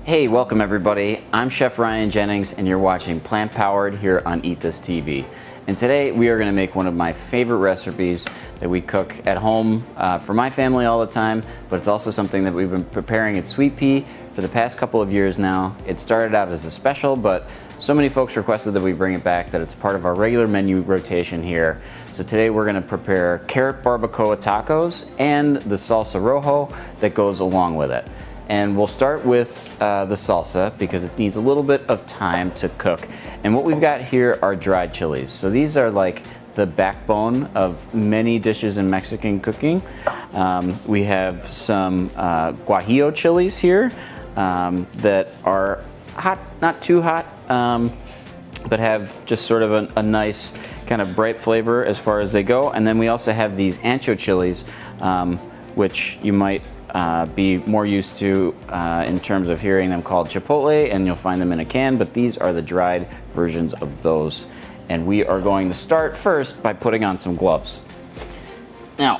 Hey, welcome everybody. I'm Chef Ryan Jennings and you're watching Plant Powered here on Eat This TV. And today we are going to make one of my favorite recipes that we cook at home for my family all the time, but it's also something that we've been preparing at Sweet Pea for the past couple of years now. It started out as a special, but so many folks requested that we bring it back that it's part of our regular menu rotation here. So today we're going to prepare Carrot Barbacoa Tacos and the Salsa Roja that goes along with it. And we'll start with the salsa because it needs a little bit of time to cook. And what we've got here are dried chilies. So these are like the backbone of many dishes in Mexican cooking. We have some guajillo chilies here that are hot, not too hot, but have just sort of a nice kind of bright flavor as far as they go. And then we also have these ancho chilies, which you might be more used to in terms of hearing them called chipotle, and you'll find them in a can, but these are the dried versions of those. And we are going to start first by putting on some gloves. Now,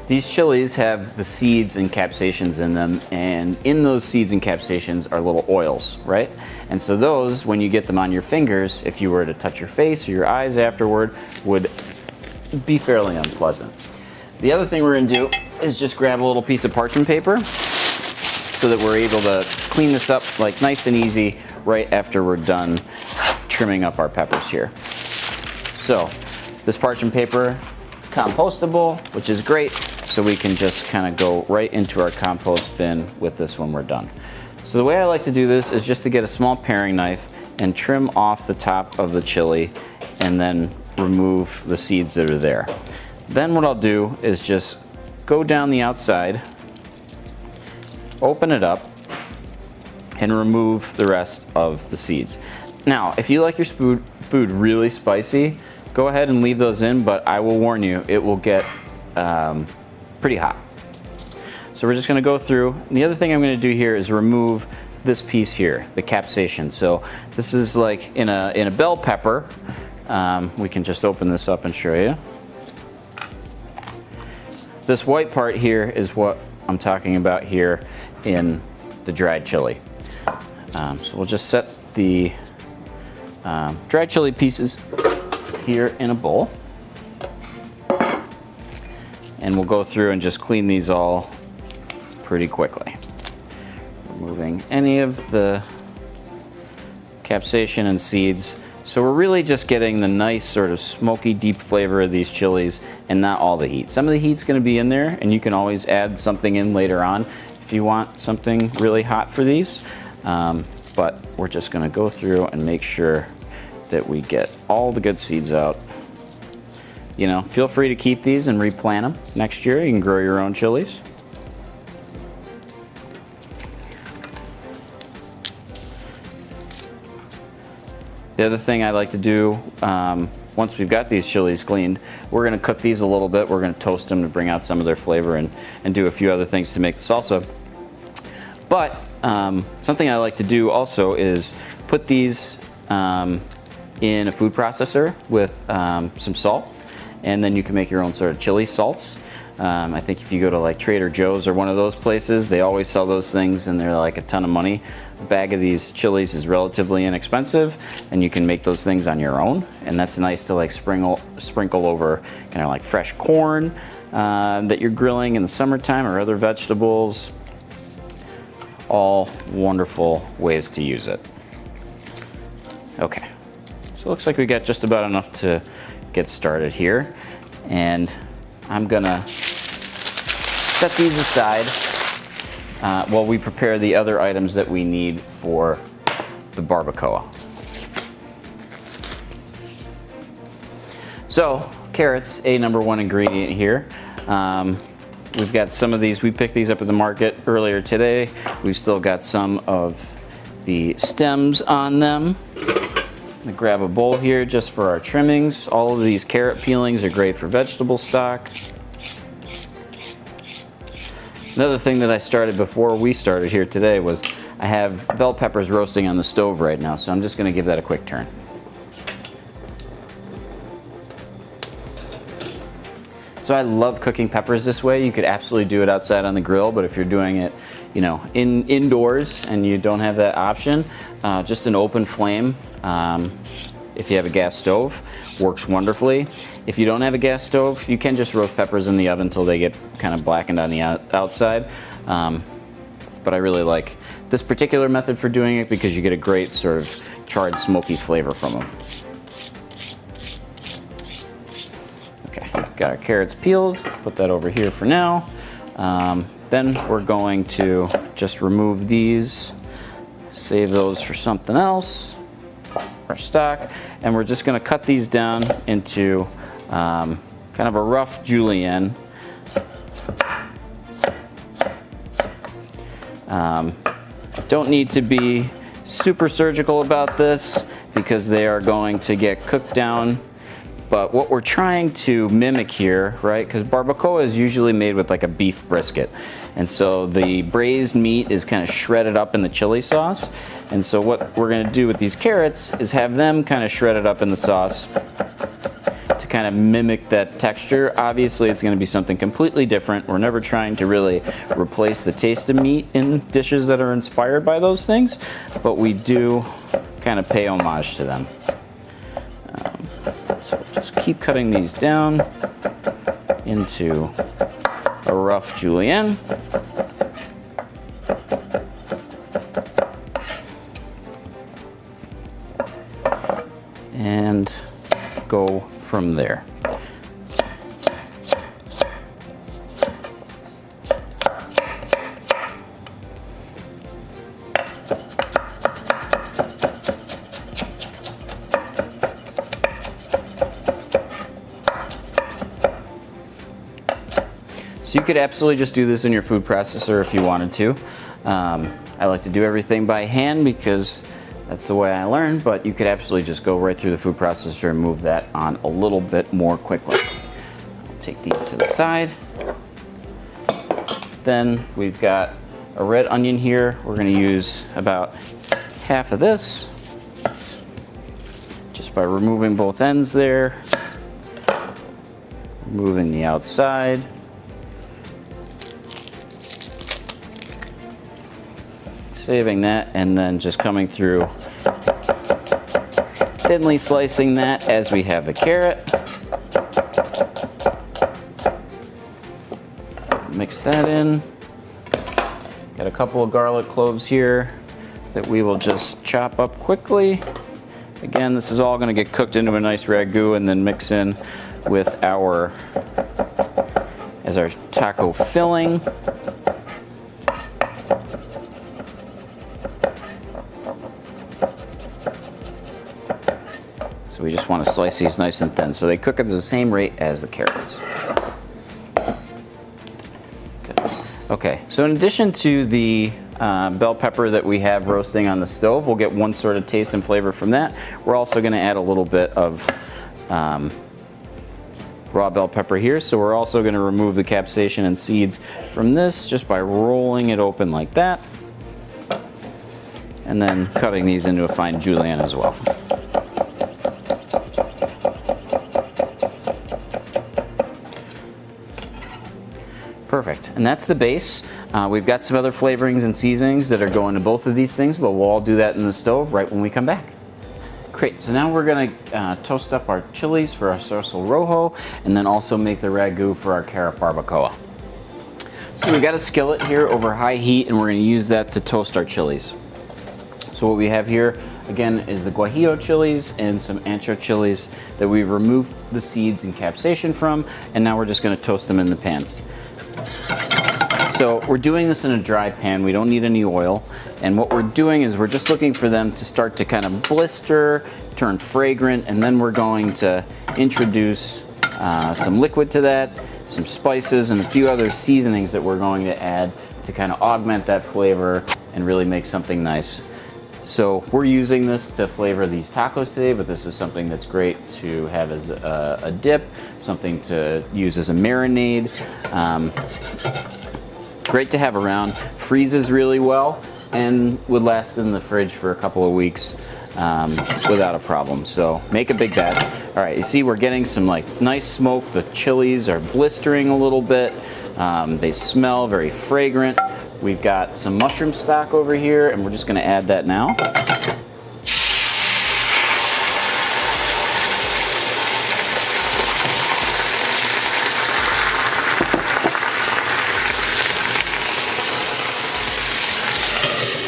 these chilies have the seeds and capsaicins in them, and in those seeds and capsaicins are little oils, right? And so those, when you get them on your fingers, if you were to touch your face or your eyes afterward, would be fairly unpleasant. The other thing we're going to do is just grab a little piece of parchment paper so that we're able to clean this up like nice and easy right after we're done trimming up our peppers here. So this parchment paper is compostable, which is great, so we can just kind of go right into our compost bin with this when we're done. So the way I like to do this is just to get a small paring knife and trim off the top of the chili and then remove the seeds that are there. Then what I'll do is just go down the outside, open it up, and remove the rest of the seeds. Now, if you like your food really spicy, go ahead and leave those in, but I will warn you, it will get pretty hot. So we're just gonna go through, and the other thing I'm gonna do here is remove this piece here, the capsaicin. So this is like in a bell pepper. We can just open this up and show you. This white part here is what I'm talking about here in the dried chili. So we'll just set the dried chili pieces here in a bowl. And we'll go through and just clean these all pretty quickly. Removing any of the capsaicin and seeds. So we're really just getting the nice sort of smoky, deep flavor of these chilies and not all the heat. Some of the heat's gonna be in there, and you can always add something in later on if you want something really hot for these. But we're just gonna go through and make sure that we get all the good seeds out. You know, feel free to keep these and replant them next year. You can grow your own chilies. The other thing I like to do, once we've got these chilies cleaned, we're gonna cook these a little bit. We're gonna toast them to bring out some of their flavor and do a few other things to make the salsa. But something I like to do also is put these in a food processor with some salt, and then you can make your own sort of chili salts. I think if you go to like Trader Joe's or one of those places, they always sell those things and they're like a ton of money. A bag of these chilies is relatively inexpensive, and you can make those things on your own, and that's nice to like sprinkle over kind of like fresh corn that you're grilling in the summertime, or other vegetables. All wonderful ways to use it. Okay, so it looks like we got just about enough to get started here, and I'm gonna set these aside while we prepare the other items that we need for the barbacoa. So, carrots, a #1 ingredient here. We've got some of these, we picked these up at the market earlier today. We've still got some of the stems on them. I'm gonna grab a bowl here just for our trimmings. All of these carrot peelings are great for vegetable stock. Another thing that I started before we started here today was I have bell peppers roasting on the stove right now, so I'm just gonna give that a quick turn. So I love cooking peppers this way. You could absolutely do it outside on the grill, but if you're doing it you know, indoors and you don't have that option, just an open flame, if you have a gas stove, works wonderfully. If you don't have a gas stove, you can just roast peppers in the oven until they get kind of blackened on the outside. But I really like this particular method for doing it because you get a great sort of charred, smoky flavor from them. Okay, got our carrots peeled, put that over here for now. Then we're going to just remove these, save those for something else, our stock, and we're just gonna cut these down into kind of a rough julienne. Don't need to be super surgical about this because they are going to get cooked down. But what we're trying to mimic here, right, because barbacoa is usually made with like a beef brisket. And so the braised meat is kind of shredded up in the chili sauce. And so what we're gonna do with these carrots is have them kind of shredded up in the sauce to kind of mimic that texture. Obviously, it's gonna be something completely different. We're never trying to really replace the taste of meat in dishes that are inspired by those things, but we do kind of pay homage to them. So just keep cutting these down into a rough julienne. And go from there. So you could absolutely just do this in your food processor if you wanted to. I like to do everything by hand because that's the way I learned, but you could absolutely just go right through the food processor and move that on a little bit more quickly. I'll take these to the side. Then we've got a red onion here. We're gonna use about half of this, just by removing both ends there, removing the outside. Saving that, and then just coming through, thinly slicing that as we have the carrot. Mix that in. Got a couple of garlic cloves here that we will just chop up quickly. Again, this is all going to get cooked into a nice ragu and then mix in with our taco filling. So we just want to slice these nice and thin so they cook at the same rate as the carrots. Good. Okay, so in addition to the bell pepper that we have roasting on the stove, we'll get one sort of taste and flavor from that. We're also going to add a little bit of raw bell pepper here, so we're also going to remove the capsaicin and seeds from this just by rolling it open like that, and then cutting these into a fine julienne as well. Perfect, and that's the base. We've got some other flavorings and seasonings that are going to both of these things, but we'll all do that in the stove right when we come back. Great, so now we're gonna toast up our chilies for our Salsa Roja, and then also make the ragu for our Carrot Barbacoa. So we've got a skillet here over high heat, and we're gonna use that to toast our chilies. So what we have here, again, is the guajillo chilies and some ancho chilies that we've removed the seeds and capsaicin from, and now we're just gonna toast them in the pan. So we're doing this in a dry pan, we don't need any oil, and what we're doing is we're just looking for them to start to kind of blister, turn fragrant, and then we're going to introduce some liquid to that, some spices, and a few other seasonings that we're going to add to kind of augment that flavor and really make something nice. So we're using this to flavor these tacos today, but this is something that's great to have as a dip, something to use as a marinade. Great to have around, freezes really well, and would last in the fridge for a couple of weeks without a problem. So make a big batch. All right, you see we're getting some like nice smoke. The chilies are blistering a little bit. They smell very fragrant. We've got some mushroom stock over here, and we're just gonna add that now.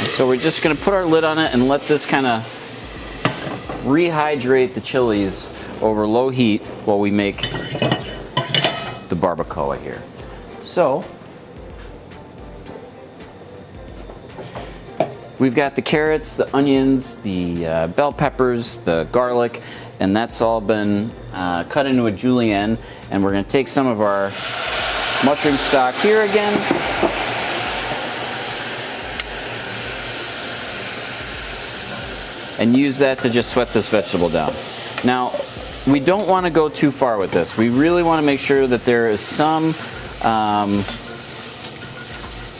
So we're just gonna put our lid on it and let this kind of rehydrate the chilies over low heat while we make the barbacoa here. So we've got the carrots, the onions, the bell peppers, the garlic, and that's all been cut into a julienne. And we're gonna take some of our mushroom stock here again. And use that to just sweat this vegetable down. Now, we don't want to go too far with this. We really want to make sure that there is some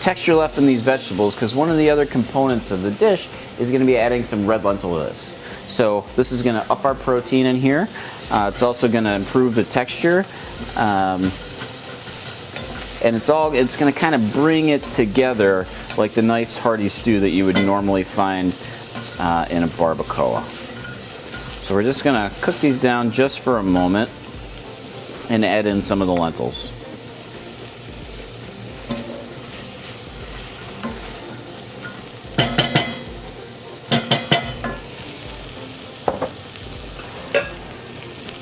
texture left in these vegetables, because one of the other components of the dish is going to be adding some red lentil to this. So this is going to up our protein in here. It's also going to improve the texture. And it's going to kind of bring it together like the nice hearty stew that you would normally find in a barbacoa. So we're just gonna cook these down just for a moment and add in some of the lentils.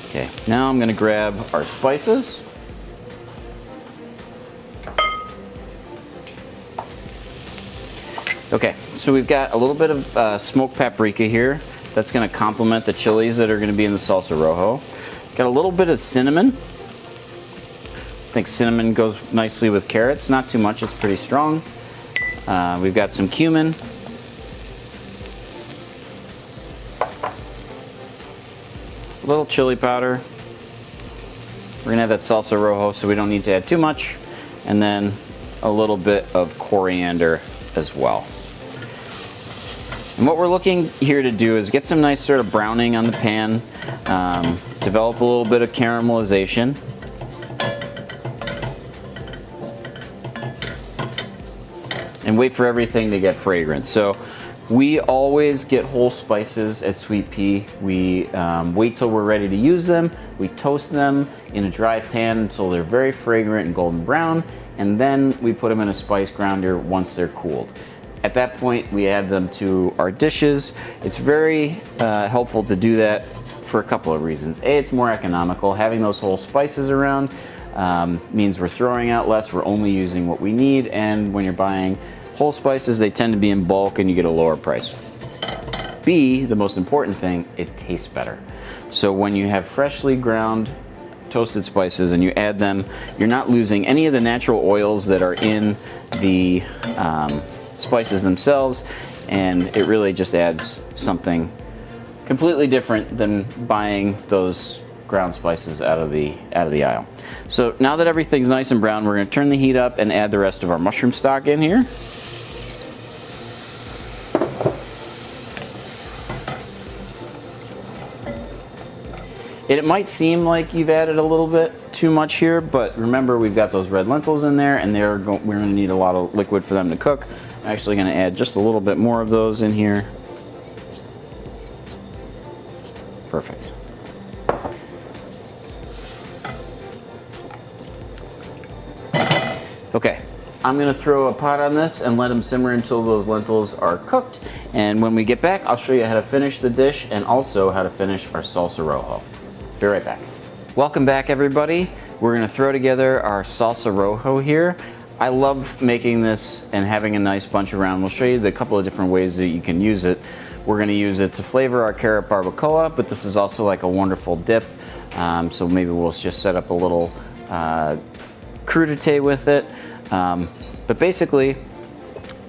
Okay, now I'm gonna grab our spices. Okay, so we've got a little bit of smoked paprika here. That's gonna complement the chilies that are gonna be in the salsa rojo. Got a little bit of cinnamon. I think cinnamon goes nicely with carrots. Not too much, it's pretty strong. We've got some cumin. A little chili powder. We're gonna have that salsa rojo, so we don't need to add too much. And then a little bit of coriander as well. And what we're looking here to do is get some nice sort of browning on the pan, develop a little bit of caramelization. And wait for everything to get fragrant. So we always get whole spices at Sweet Pea. We wait till we're ready to use them. We toast them in a dry pan until they're very fragrant and golden brown. And then we put them in a spice grounder once they're cooled. At that point, we add them to our dishes. It's very helpful to do that for a couple of reasons. A, it's more economical. Having those whole spices around means we're throwing out less, we're only using what we need, and when you're buying whole spices, they tend to be in bulk and you get a lower price. B, the most important thing, it tastes better. So when you have freshly ground toasted spices and you add them, you're not losing any of the natural oils that are in the spices themselves, and it really just adds something completely different than buying those ground spices out of the aisle. So now that everything's nice and brown, we're going to turn the heat up and add the rest of our mushroom stock in here. And it might seem like you've added a little bit too much here, but remember we've got those red lentils in there, and we're going to need a lot of liquid for them to cook. I'm actually going to add just a little bit more of those in here. Perfect. Okay, I'm going to throw a pot on this and let them simmer until those lentils are cooked. And when we get back, I'll show you how to finish the dish and also how to finish our salsa rojo. Be right back. Welcome back, everybody. We're going to throw together our salsa rojo here. I love making this and having a nice bunch around. We'll show you the couple of different ways that you can use it. We're going to use it to flavor our carrot barbacoa, but this is also like a wonderful dip. So maybe we'll just set up a little crudité with it. But basically,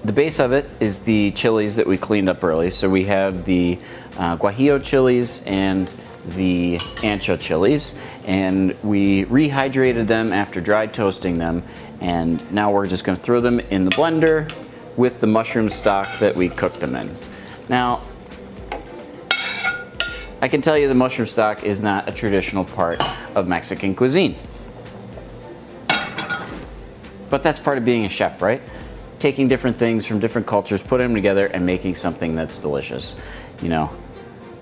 the base of it is the chilies that we cleaned up early. So we have the guajillo chilies and the ancho chilies, and we rehydrated them after dry toasting them, and now we're just going to throw them in the blender with the mushroom stock that we cooked them in. Now, I can tell you the mushroom stock is not a traditional part of Mexican cuisine, but that's part of being a chef, right? taking different things from different cultures, putting them together and making something that's delicious. You know,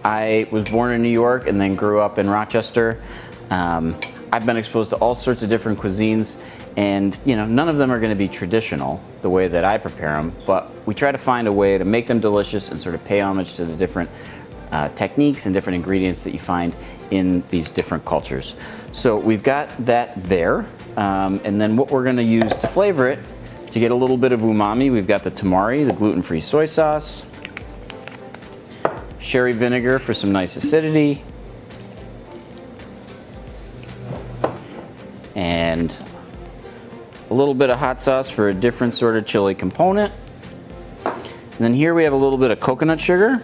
I was born in New York and then grew up in Rochester. I've been exposed to all sorts of different cuisines, and you know, none of them are going to be traditional the way that I prepare them, but we try to find a way to make them delicious and sort of pay homage to the different techniques and different ingredients that you find in these different cultures. So we've got that there, and then what we're going to use to flavor it to get a little bit of umami, we've got the tamari, the gluten-free soy sauce, sherry vinegar for some nice acidity, and a little bit of hot sauce for a different sort of chili component. And then here we have a little bit of coconut sugar.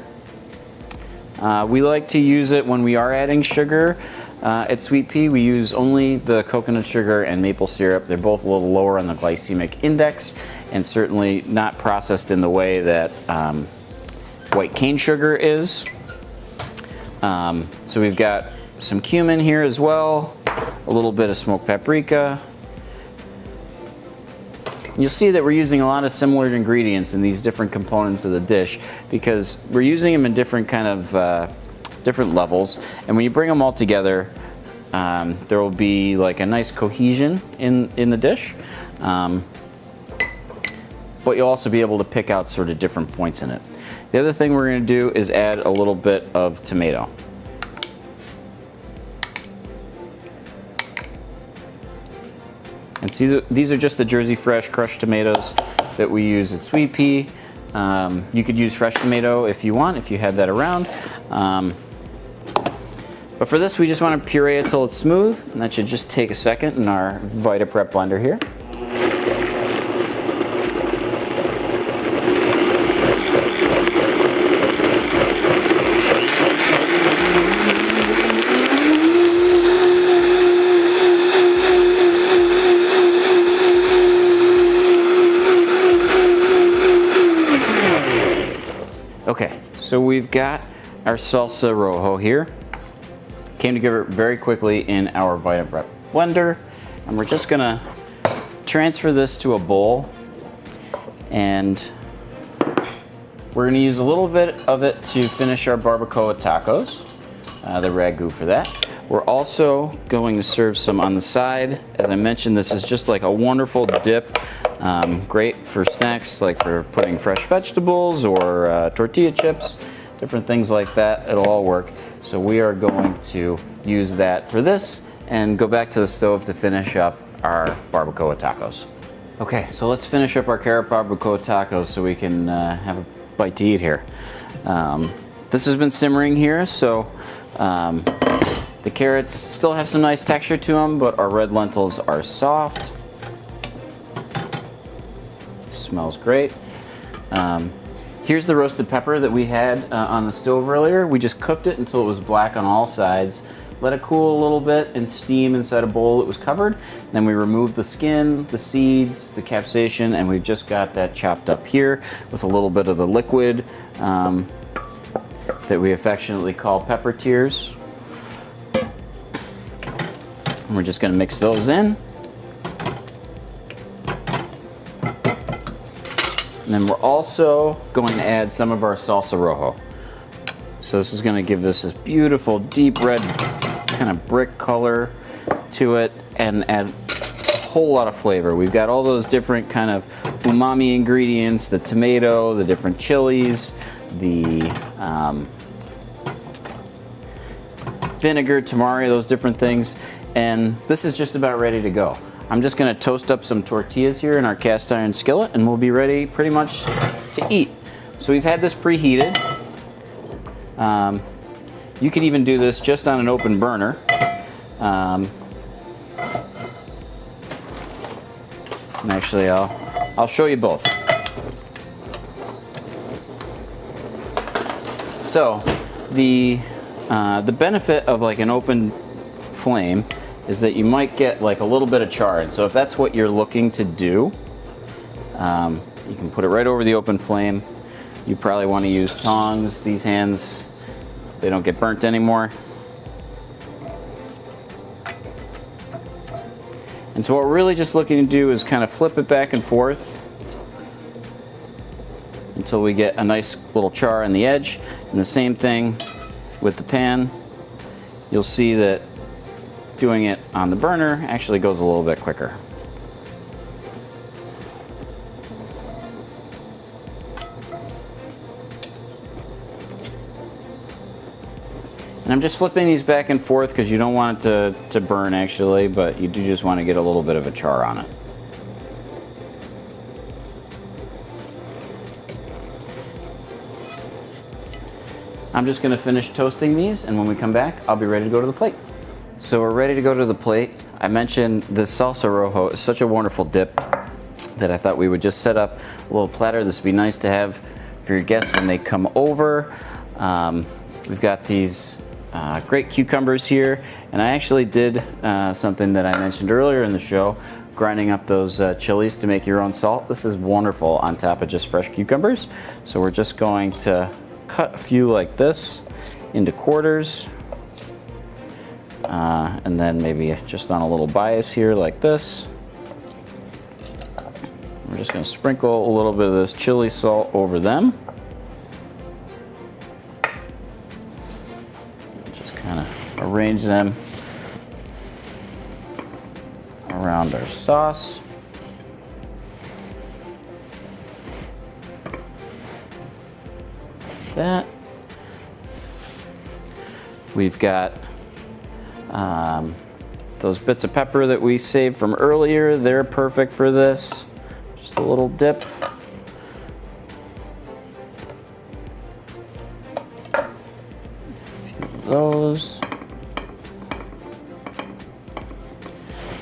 We like to use it when we are adding sugar. At Sweet Pea, we use only the coconut sugar and maple syrup. They're both a little lower on the glycemic index and certainly not processed in the way that white cane sugar is. So we've got some cumin here as well, a little bit of smoked paprika. You'll see that we're using a lot of similar ingredients in these different components of the dish because we're using them in different kind of different levels, and when you bring them all together, there will be like a nice cohesion in the dish, but you'll also be able to pick out sort of different points in it. The other thing we're going to do is add a little bit of tomato. And see, these are just the Jersey Fresh crushed tomatoes that we use at Sweet Pea. You could use fresh tomato if you want, if you have that around. But for this, we just want to puree it till it's smooth, and that should just take a second in our VitaPrep blender here. Okay, so we've got our Salsa Roja here. Came together very quickly in our VitaPrep blender, and we're just gonna transfer this to a bowl, and we're gonna use a little bit of it to finish our barbacoa tacos, the ragu for that. We're also going to serve some on the side. As I mentioned, this is just like a wonderful dip. Great for snacks, like for putting fresh vegetables or tortilla chips, different things like that. It'll all work. So we are going to use that for this and go back to the stove to finish up our barbacoa tacos. Okay, so let's finish up our carrot barbacoa tacos so we can have a bite to eat here. This has been simmering here, so the carrots still have some nice texture to them, but our red lentils are soft. Smells great. Here's the roasted pepper that we had on the stove earlier. We just cooked it until it was black on all sides. Let it cool a little bit and steam inside a bowl that was covered. Then we removed the skin, the seeds, the capsaicin, and we've just got that chopped up here with a little bit of the liquid that we affectionately call pepper tears. And we're just gonna mix those in. And then we're also going to add some of our Salsa Roja. So this is going to give this beautiful deep red kind of brick color to it and add a whole lot of flavor. We've got all those different kind of umami ingredients, the tomato, the different chilies, the vinegar, tamari, those different things. And this is just about ready to go. I'm just gonna toast up some tortillas here in our cast iron skillet and we'll be ready pretty much to eat. So we've had this preheated. You could even do this just on an open burner. And actually, I'll show you both. So the benefit of like an open flame is that you might get like a little bit of char. And so if that's what you're looking to do, you can put it right over the open flame. You probably want to use tongs. These hands, they don't get burnt anymore. And so what we're really just looking to do is kind of flip it back and forth until we get a nice little char on the edge. And the same thing with the pan. You'll see that doing it on the burner actually goes a little bit quicker. And I'm just flipping these back and forth because you don't want it to burn actually, but you do just want to get a little bit of a char on it. I'm just going to finish toasting these, and when we come back, I'll be ready to go to the plate. So we're ready to go to the plate. I mentioned the Salsa Roja is such a wonderful dip that I thought we would just set up a little platter. This would be nice to have for your guests when they come over. We've got these great cucumbers here, and I actually did something that I mentioned earlier in the show, grinding up those chilies to make your own salt. This is wonderful on top of just fresh cucumbers. So we're just going to cut a few like this into quarters, and then maybe just on a little bias here like this. We're just going to sprinkle a little bit of this chili salt over them. Just kind of arrange them around our sauce. That. We've got those bits of pepper that we saved from earlier. They're perfect for this. Just a little dip. A few of those.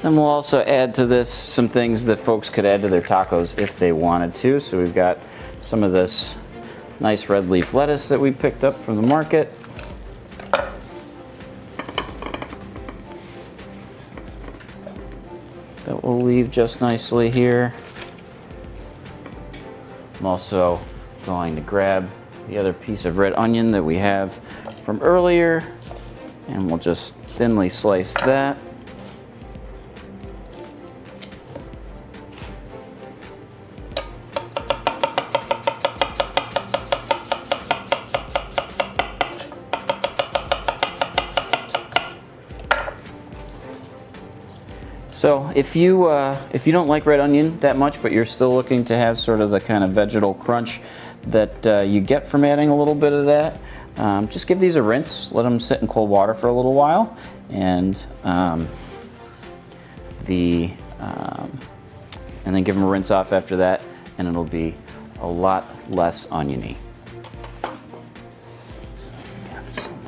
Then we'll also add to this some things that folks could add to their tacos if they wanted to. So we've got some of this nice red leaf lettuce that we picked up from the market. That will leave just nicely here. I'm also going to grab the other piece of red onion that we have from earlier, and we'll just thinly slice that. So if you don't like red onion that much, but you're still looking to have sort of the kind of vegetal crunch that you get from adding a little bit of that, just give these a rinse. Let them sit in cold water for a little while, and then give them a rinse off after that, and it'll be a lot less oniony. Got some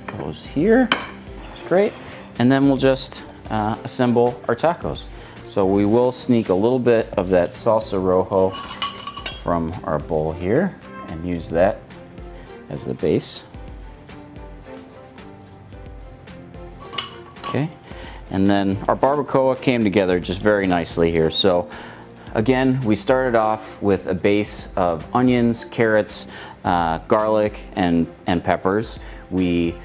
of those here. That's great, and then we'll just assemble our tacos. So we will sneak a little bit of that salsa rojo from our bowl here and use that as the base. Okay, and then our barbacoa came together just very nicely here. So again, we started off with a base of onions, carrots, garlic, and peppers. We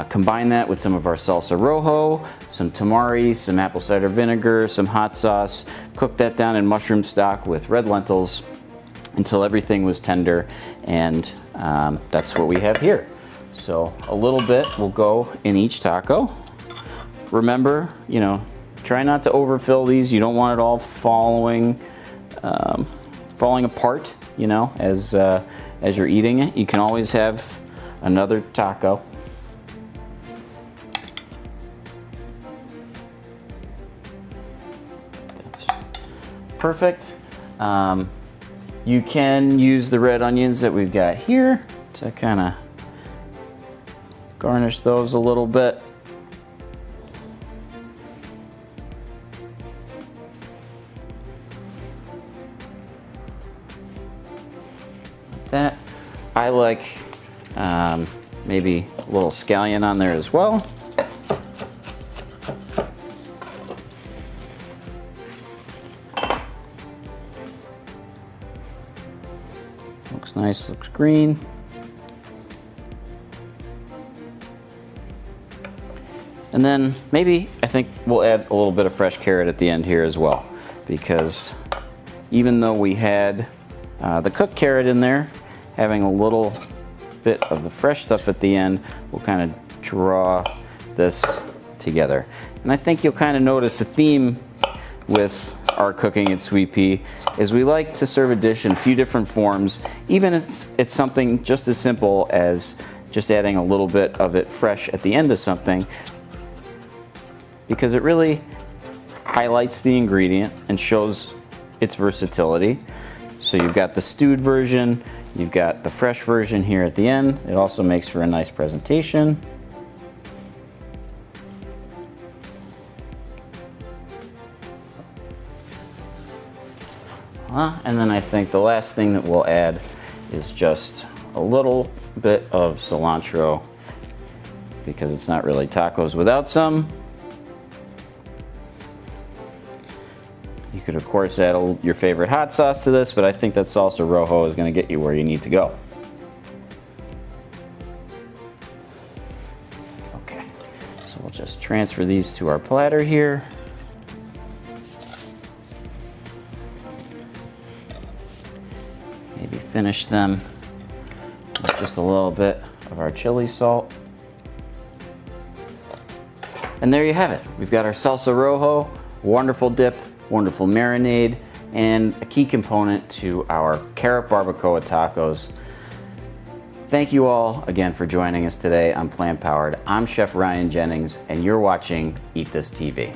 combine that with some of our salsa rojo, some tamari, some apple cider vinegar, some hot sauce, cook that down in mushroom stock with red lentils until everything was tender, and that's what we have here. So a little bit will go in each taco. Remember, try not to overfill these. You don't want it all falling apart, as you're eating it. You can always have another taco. Perfect. You can use the red onions that we've got here to kind of garnish those a little bit. Like that. I like maybe a little scallion on there as well. Looks nice, looks green. And then I think we'll add a little bit of fresh carrot at the end here as well, because even though we had the cooked carrot in there, having a little bit of the fresh stuff at the end will kind of draw this together. And I think you'll kind of notice a theme with our cooking at Sweet Pea is we like to serve a dish in a few different forms, even if it's something just as simple as just adding a little bit of it fresh at the end of something, because it really highlights the ingredient and shows its versatility. So you've got the stewed version, you've got the fresh version here at the end. It also makes for a nice presentation. And then I think the last thing that we'll add is just a little bit of cilantro, because it's not really tacos without some. You could of course add your favorite hot sauce to this, but I think that Salsa Roja is going to get you where you need to go. Okay, so we'll just transfer these to our platter here. Maybe finish them with just a little bit of our chili salt. And there you have it. We've got our Salsa Roja, wonderful dip, wonderful marinade, and a key component to our Carrot Barbacoa Tacos. Thank you all again for joining us today on Plant Powered. I'm Chef Ryan Jennings, and you're watching Eat This TV.